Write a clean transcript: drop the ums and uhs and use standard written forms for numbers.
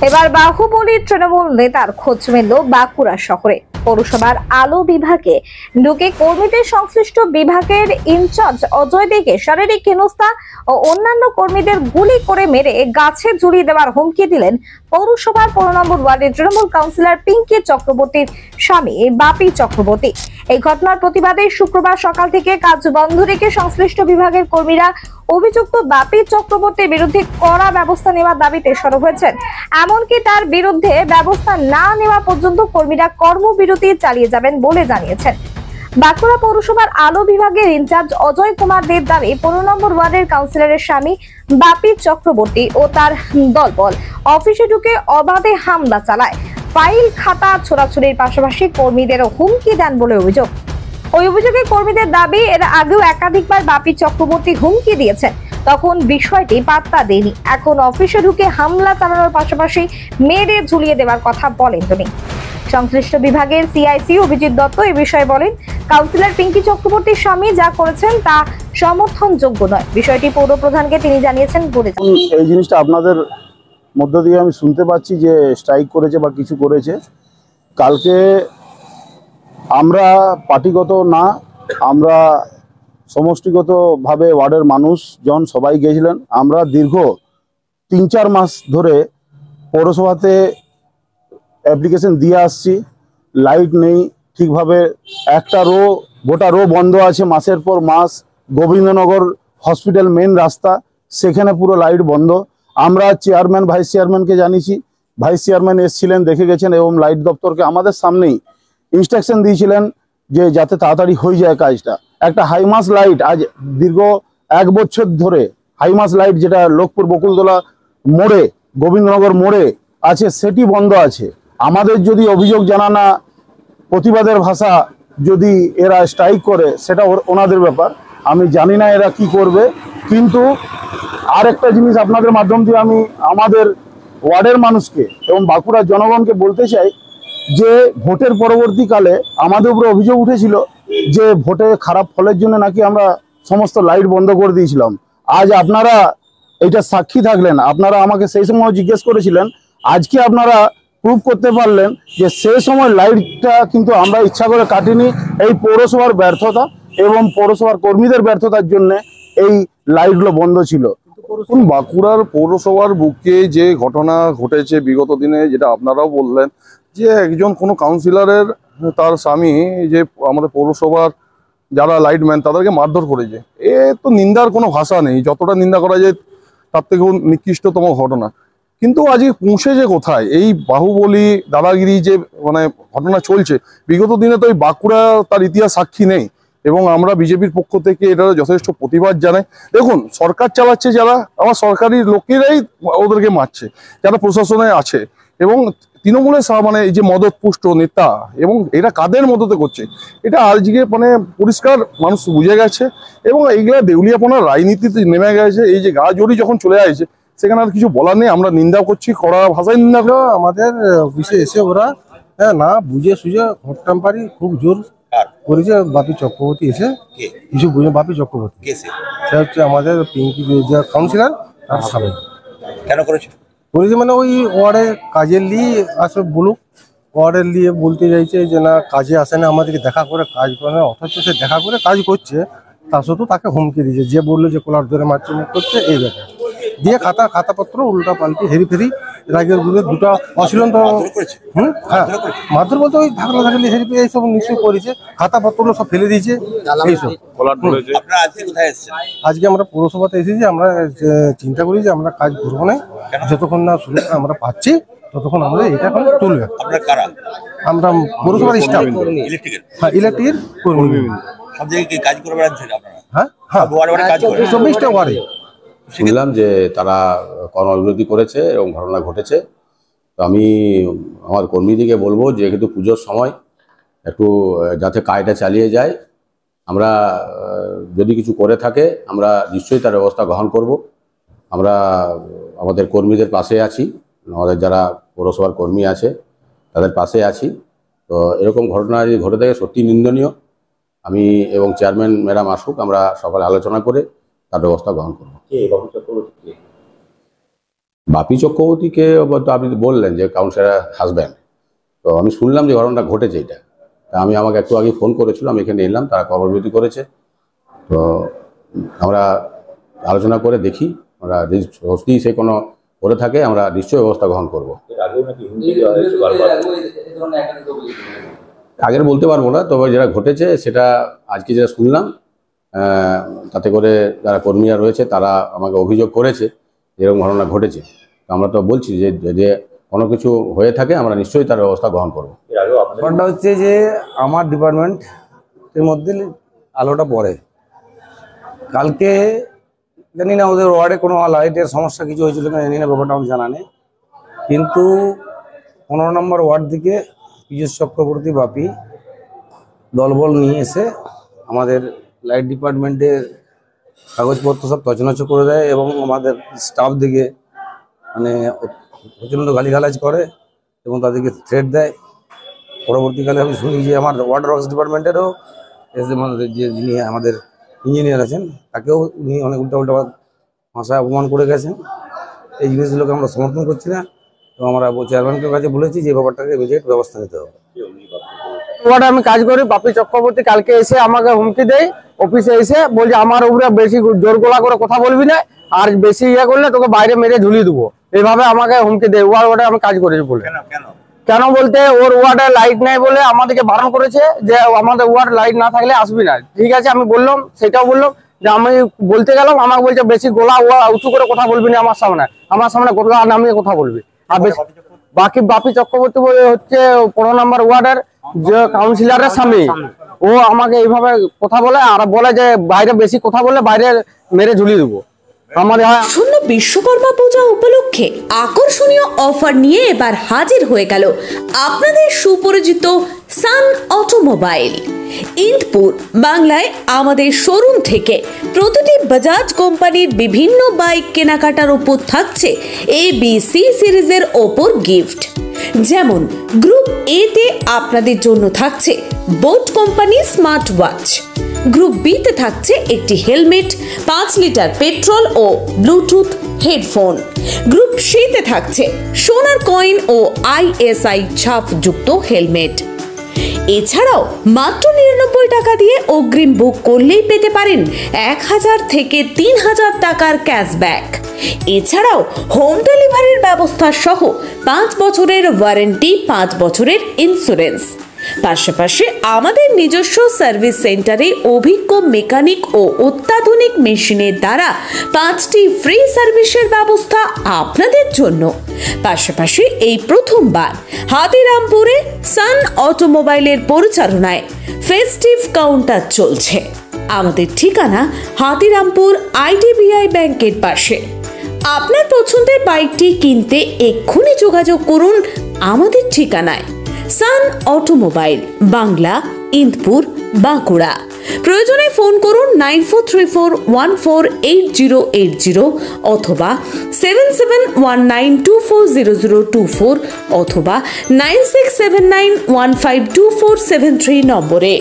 এবার বাহুবলী তৃণমূল নেতার খোঁজ মিলল বাঁকুড়া শহরে। পৌরসভার আলো বিভাগে ঢুকে কর্মীদের সংশ্লিষ্ট বিভাগের ইনচার্জ অজয় দেকে শারীরিক হেনস্থা ও অন্যান্য কর্মীদের গুলি করে মেরে গাছে ঝুলিয়ে দেওয়ার হুমকি দিলেন পৌরসভার 15 নম্বর ওয়ার্ডের তৃণমূল কাউন্সিলর পিঙ্কি চক্রবর্তীর স্বামী বাপি চক্রবর্তী। এই ঘটনার প্রতিবাদে শুক্রবার সকাল থেকে কাজ বন্ধ রেখে সংশ্লিষ্ট বিভাগের কর্মীরা অভিযুক্ত বাপি চক্রবর্তীর বিরুদ্ধে কড়া ব্যবস্থা নেওয়ার দাবিতে সরব হয়েছেন। এমনকি তার বিরুদ্ধে ব্যবস্থা না নেওয়া পর্যন্ত কর্মীরা কর্মবিরতি চালিয়ে যাবেন বলে জানিয়েছেন। বাঁকুড়া পৌরসভার আলো বিভাগের ইনচার্জ অজয় কুমার দেব দাবি 15 নম্বর ওয়ার্ডের কাউন্সিলরের স্বামী বাপি চক্রবর্তী ও তার দলবল অফিসে ঢুকে অবাধে হামলা চালায়, ফাইল খাতা ছোড়াছুড়ির পাশাপাশি কর্মীদেরও হুমকি দেন বলে অভিযোগ। ওই অভিযোগে কর্মীদের দাবি, এর আগেও একাধিকবার বাপি চক্রবর্তী হুমকি দিয়েছেন, তখন বিষয়টি পাত্তা দেয়নি। এখন অফিসে ঢুকে হামলা চালানোর পাশাপাশি মেরে ঝুলিয়ে দেওয়ার কথা বলেন তিনি। সংশ্লিষ্ট বিভাগের সিআইসি অভিজিৎ দত্ত এ বিষয়ে বলেন, কাউন্সিলর পিঙ্কি চক্রবর্তীর স্বামী যা করেছেন তা সমর্থনযোগ্য নয়। বিষয়টি পৌর প্রধানকে তিনি জানিয়েছেন বলে এই জিনিসটা আপনাদের মধ্য দিয়ে আমি শুনতে পাচ্ছি যে স্ট্রাইক করেছে বা কিছু করেছে। কালকে আমরা পার্টিগত না, আমরা সমষ্টিগতভাবে ওয়ার্ডের মানুষজন সবাই গিয়েছিলেন। আমরা দীর্ঘ 3-4 মাস ধরে পৌরসভাতে অ্যাপ্লিকেশন দিয়ে আসছি। লাইট নেই ঠিকভাবে, একটা গোটা রো বন্ধ আছে মাসের পর মাস। গোবিন্দনগর হসপিটাল মেন রাস্তা, সেখানে পুরো লাইট বন্ধ। আমরা চেয়ারম্যান ভাইস চেয়ারম্যানকে জানিয়েছি, ভাইস চেয়ারম্যান এসেছিলেন, দেখে গেছেন এবং লাইট দপ্তরকে আমাদের সামনেই ইনস্ট্রাকশন দিয়েছিলেন যে যাতে তাড়াতাড়ি হয়ে যায় কাজটা। একটা হাইমাস লাইট আজ দীর্ঘ 1 বছর ধরে হাইমাস লাইট যেটা লোকপুর বকুলতলা মোড়ে গোবিন্দনগর মোড়ে আছে সেটি বন্ধ আছে। আমাদের যদি অভিযোগ জানানা, প্রতিবাদের ভাষা যদি এরা স্ট্রাইক করে সেটা ওনাদের ব্যাপার, আমি জানি না এরা কি করবে। কিন্তু আরেকটা জিনিস আপনাদের মাধ্যম দিয়ে আমি আমাদের ওয়ার্ডের মানুষকে এবং বাঁকুড়ার জনগণকে বলতে চাই যে ভোটের পরবর্তীকালে আমাদের উপরে অভিযোগ উঠেছিল যে ভোটে খারাপ ফলের জন্য নাকি আমরা সমস্ত লাইট বন্ধ করে দিয়েছিলাম। আজ আপনারা এটা সাক্ষী থাকলেন, আপনারা আমাকে সেই সময় জিজ্ঞেস করেছিলেন, আজকে আপনারা প্রুভ করতে পারলেন যে সেই সময় লাইটটা কিন্তু আমরা ইচ্ছা করে কাটিনি। এই পৌরসভার ব্যর্থতা এবং পৌরসভার কর্মীদের ব্যর্থতার জন্য এই লাইটগুলো বন্ধ ছিল। বাঁকুড়ার পৌরসভার বুকে যে ঘটনা ঘটেছে বিগত দিনে, যেটা আপনারাও বললেন যে একজন কোনো কাউন্সিলরের তার স্বামী যে আমাদের পৌরসভার যারা লাইটম্যান তাদেরকে মারধর করেছে, এ তো নিন্দার কোনো ভাষা নেই। যতটা নিন্দা করা যায় তার থেকেও নিকৃষ্টতম ঘটনা। কিন্তু আজকে পৌঁছে যে কোথায় এই বাহুবলী দাদাগিরি যে মানে ঘটনা চলছে, বিগত দিনে তো এই বাঁকুড়া তার ইতিহাস সাক্ষী নেই। এবং আমরা বিজেপির পক্ষ থেকে এটা যথেষ্ট প্রতিবাদ জানাই। দেখুন, সরকার চালাচ্ছে যারা, আমার সরকারি লোকেরাই ওদেরকে মারছে যারা প্রশাসনে আছে। এবং তৃণমূলের মানে এই যে মদতপুষ্ট নেতা, এবং এরা কাদের মদতে করছে এটা আজকে মানে পরিষ্কার মানুষ বুঝে গেছে। এবং এইগুলা দেউলিয়াপনার রাজনীতিতে নেমে গেছে। এই যে গা জড়ি যখন চলে আসছে সেখানে আর কিছু বলার নেই। আমরা নিন্দা করছি, কড়া ভাষায় নিন্দা করো। আমাদের অফিসে এসে ওরা না বুঝে সুঝে হট টেম্পারি খুব জোর করেছে। বাপি চক্রবর্তী এসে কিছু বুঝে, বাপি চক্রবর্তী সে হচ্ছে আমাদের পিঙ্কি কাউন্সিলর আর স্বামী। কেন করেছে মানে ওই ওয়ার্ডে কাজের নিয়ে আসে বলুক, ওয়ার্ডের নিয়ে বলতে চাইছে যে না কাজে আসে না, আমাদেরকে দেখা করে কাজ করে না। অথচ সে দেখা করে কাজ করছে, তা সত্ত্বেও তাকে হুমকি দিয়েছে। যে বললো যে কোলার ধরে মারছে মুখ করছে, এই ব্যাপার দিয়ে খাতাপত্র উল্টা পাল্টি হেরি ফেরি রাগের বিরুদ্ধে দুটো অশীলন্ত। হ্যাঁ, মারধর বলতে ওই ঢাকলা ঢাকলি হেরি ফেরি এইসব নিশ্চয়ই করেছে। খাতাপত্রগুলো সব ফেলে দিয়েছে এইসব। আজকে আমরা পৌরসভাতে এসেছি, আমরা চিন্তা করি যে আমরা কাজ করবো না, যতক্ষণ না সুযোগ আমরা পাচ্ছি ততক্ষণ আমরা এটা এখন চলবে। আমরা পৌরসভার স্টাফ, হ্যাঁ ইলেকট্রিকের কর্মী। হ্যাঁ হ্যাঁ, 24টা ওয়ার্ডে শুনলাম যে তারা কর্মবিরতি করেছে এবং ঘটনা ঘটেছে। তো আমি আমার কর্মীদিকে বলবো যে কিন্তু পুজোর সময় একটু যাতে কাজটা চালিয়ে যায়। আমরা যদি কিছু করে থাকে আমরা নিশ্চয়ই তার ব্যবস্থা গ্রহণ করব। আমরা আমাদের কর্মীদের পাশে আছি, আমাদের যারা পৌরসভার কর্মী আছে তাদের পাশে আছি। তো এরকম ঘটনা যদি ঘটে থাকে সত্যি নিন্দনীয়। আমি এবং চেয়ারম্যান ম্যাডাম আসুক, আমরা সকালে আলোচনা করে তার ব্যবস্থা গ্রহণ করব। বাপি চক্রবর্তীকে তো আপনি বললেন যে কাউন্সিলর হাজব্যান্ড, তো আমি শুনলাম যে ঘটনাটা ঘটেছে এটা। তা আমাকে একটু আগে ফোন করেছিল, আমি এখানে এলাম, তারা কর্মবিরতি করেছে। তো আমরা আলোচনা করে দেখি, আমরা যদি সে কোনো করে থাকে আমরা নিশ্চয়ই ব্যবস্থা গ্রহণ করবো। আগের বলতে পারবো না, তবে যেটা ঘটেছে সেটা আজকে যেটা শুনলাম, তাতে করে যারা কর্মীরা রয়েছে তারা আমাকে অভিযোগ করেছে এরকম ঘটনা ঘটেছে। আমরা তো বলছি যে যে কোনো কিছু হয়ে থাকে আমরা নিশ্চয়ই তার ব্যবস্থা গ্রহণ করবো। ব্যাপারটা হচ্ছে যে আমার ডিপার্টমেন্টের মধ্যে আলোটা পড়ে। কালকে জানি না ওদের ওয়ার্ডে কোনো লাইটের সমস্যা কিছু হয়েছিল কিনা জানি না, ব্যাপারটা আমার জানা নেই। কিন্তু 15 নম্বর ওয়ার্ড থেকে পীযূষ চক্রবর্তী বাপি দলবল নিয়ে এসে আমাদের লাইট ডিপার্টমেন্টের কাগজপত্র সব তছনছ করে দেয় এবং আমাদের স্টাফ দিকে মানে প্রচণ্ড গালিগালাজ করে এবং তাদেরকে থ্রেট দেয়। পরবর্তীকালে আমি শুনি যে আমার ওয়াটার ওয়ার্কস ডিপার্টমেন্টেরও যে যিনি আমাদের ইঞ্জিনিয়ার আছেন তাকেও উনি অনেক উল্টা ভাষায় অপমান করে গেছেন। এই জিনিসগুলোকে আমরা সমর্থন করছি না এবং আমরা চেয়ারম্যানকে কাছে বলেছি যে ব্যাপারটাকে ইমিডিয়েট ব্যবস্থা নিতে হবে। ওয়ার্ডে আমি কাজ করি, বাপি চক্রবর্তী কালকে এসে আমাকে হুমকি দেয়, অফিসে এসে বলছে আমার উপরে বেশি জোর গলা করে কথা বলবি না, আর বেশি ইয়ে করলে তোকে বাইরে মেরে ঝুলিয়ে দেবো, এইভাবে আমাকে হুমকি দেয়। ওয়ার্ডে আমি কাজ করেছি বলে। কেন বলতে ওর ওয়ার্ডে লাইট নেই বলে আমাদেরকে বারণ করেছে যে আমাদের ওয়ার্ড লাইট না থাকলে আসবি না। ঠিক আছে, আমি বললাম, সেটাও বললাম যে আমি বলতে গেলাম, আমাকে বলছে বেশি গলা উঁচু করে কথা বলবি না আমার সামনে গলা নামিয়ে কথা বলবি। আর বাপি চক্রবর্তী বলে হচ্ছে 15 নম্বর ওয়ার্ডের যে কাউন্সিলরের স্বামী, ও আমাকে এইভাবে কথা বলে আর বলে যে বাইরে বেশি কথা বলে বাইরে মেরে ঝুলিয়ে দেবো। আসন্ন বিশ্বকর্মা পূজা উপলক্ষে আকর্ষণীয় অফার নিয়ে এবার হাজির হয়ে গেল আপনাদের সুপরিচিত সান অটোমোবাইল। ইন্দপুর বাংলায় আমাদের শোরুম থেকে প্রতিটি বাজাজ কোম্পানির বিভিন্ন বাইক কেনাকাটার উপর থাকছে ABC সিরিজের ওপর গিফট। যেমন গ্রুপ A তে আপনাদের জন্য থাকছে boat company smart watch, group B তে থাকছে একটি হেলমেট, 5 লিটার পেট্রোল ও ব্লুটুথ হেডফোন, গ্রুপ C তে থাকছে সোনার কয়েন ও ISI ছাপযুক্ত হেলমেট। এছাড়াও মাত্র 99 টাকা দিয়ে অগ্রিম বুক করলেই পেতে পারেন 1000 থেকে 3000 টাকার ক্যাশব্যাক। এছাড়াও হোম ডেলিভারির ব্যবস্থা সহ 5 বছরের ওয়ারেন্টি, 5 বছরের ইন্স্যুরেন্স। পাশাপাশি আমাদের নিজস্ব সার্ভিস সেন্টারে অভিজ্ঞ মেকানিক ও অত্যাধুনিক মেশিনের দ্বারা 5টি ফ্রি সার্ভিসের ব্যবস্থা আপনাদের জন্য। পাশাপাশি এই প্রথমবার হাতিরামপুরে সান অটোমোবাইলের পরিচালনায় ফেস্টিভ কাউন্টার চলছে। আমাদের ঠিকানা হাতিরামপুর IDBI ব্যাংকের পাশে। আপনার পছন্দের বাইকটি কিনতে এক্ষুনি যোগাযোগ করুন আমাদের ঠিকানায়। সান অটোমোবাইল, বাংলা, ইন্দপুর, বাঁকুড়া। প্রয়োজনে ফোন করুন 9434148080 অথবা 7719240024 অথবা 9679152473 নম্বরে।